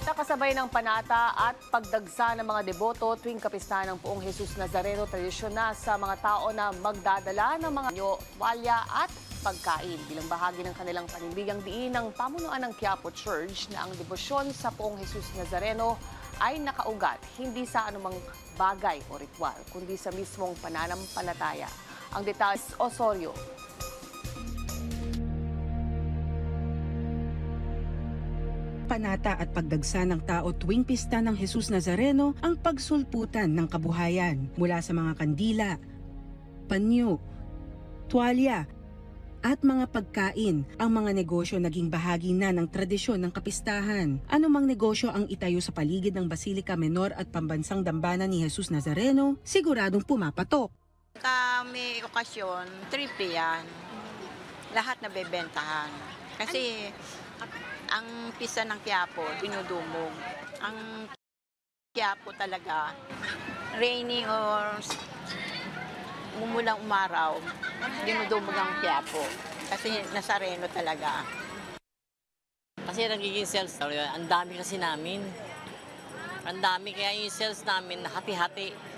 Nakasabay ng panata at pagdagsa ng mga deboto tuwing kapistahan ng Poong Jesus Nazareno, tradisyon na sa mga tao na magdadala ng mga walya at pagkain. Bilang bahagi ng kanilang panindigang diin ng pamunuan ng Quiapo Church na ang debosyon sa Poong Jesus Nazareno ay nakaugat hindi sa anumang bagay o ritual, kundi sa mismong pananampalataya. Ang detalye, Osorio. Panata at pagdagsa ng tao tuwing pista ng Jesus Nazareno ang pagsulputan ng kabuhayan mula sa mga kandila, panyo, tuwalya at mga pagkain. Ang mga negosyo naging bahagi na ng tradisyon ng kapistahan. Anumang negosyo ang itayo sa paligid ng Basilica Menor at Pambansang Dambana ni Jesus Nazareno, siguradong pumapatok. May okasyon, triple yan. Lahat na bebentahan. Kasi ang pista ng Quiapo, dinudumog. Ang Quiapo talaga, raining or mumulang umaraw, dinudumog ang Quiapo. Kasi Nazareno talaga. Kasi nagiging sales, ang dami kasi namin. Ang dami, kaya yung sales namin hati-hati.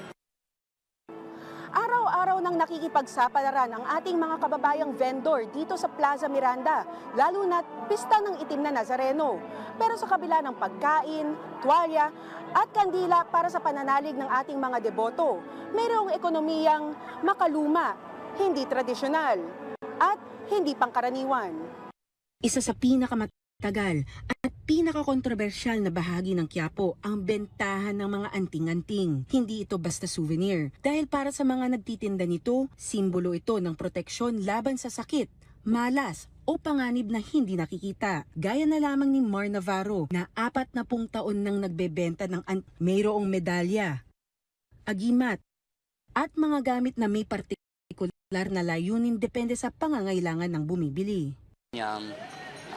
Araw-araw nang nakikipagsapalaran ang ating mga kababayang vendor dito sa Plaza Miranda, lalo na't pista ng itim na Nazareno. Pero sa kabila ng pagkain, tuwalya at kandila para sa pananalig ng ating mga deboto, mayroong ekonomiyang makaluma, hindi tradisyonal at hindi pangkaraniwan. Isa sa pinakamatagal at pinakakontrobersyal na bahagi ng Quiapo ang bentahan ng mga anting-anting. Hindi ito basta souvenir. Dahil para sa mga nagtitinda nito, simbolo ito ng proteksyon laban sa sakit, malas o panganib na hindi nakikita. Gaya na lamang ni Mar Navarro na 40 taon nang nagbebenta ng mayroong medalya, agimat at mga gamit na may partikular na layunin depende sa pangangailangan ng bumibili.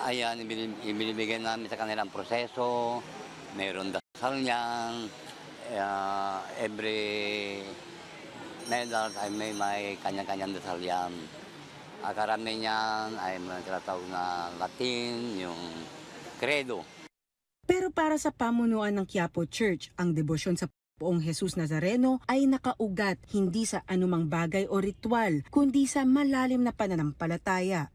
Ayan, ibinibigay namin sa kanilang proseso. Mayroon dasal niyan. Every medal ay may kanya-kanyang dasal yan. Karami niyan ay mga tinatawag na Latin, yung credo. Pero para sa pamunuan ng Quiapo Church, ang debosyon sa Poong Jesus Nazareno ay nakaugat hindi sa anumang bagay o ritual, kundi sa malalim na pananampalataya.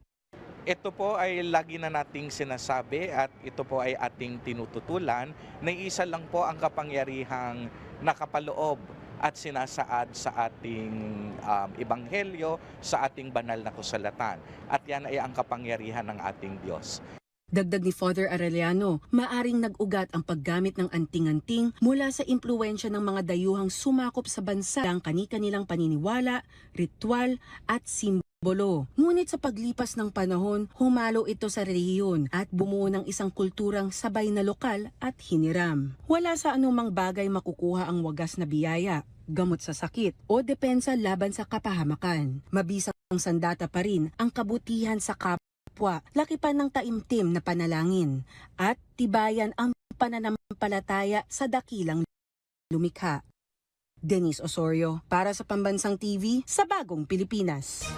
Ito po ay lagi na nating sinasabi at ito po ay ating tinututulan na isa lang po ang kapangyarihang nakapaloob at sinasaad sa ating ebanghelyo, sa ating banal na kasulatan. At yan ay ang kapangyarihan ng ating Diyos. Dagdag ni Father Arellano, maaring nag-ugat ang paggamit ng anting-anting mula sa impluwensya ng mga dayuhang sumakop sa bansa ang kani-kanilang paniniwala, ritual at simbolo. Ngunit sa paglipas ng panahon, humalo ito sa relihiyon at bumuo ng isang kulturang sabay na lokal at hiniram. Wala sa anumang bagay makukuha ang wagas na biyaya, gamot sa sakit o depensa laban sa kapahamakan. Mabisang sandata pa rin ang kabutihan sa kapwa, lakipan ng taimtim na panalangin at tibayan ang pananampalataya sa dakilang lumikha. Denise Osorio para sa Pambansang TV sa Bagong Pilipinas.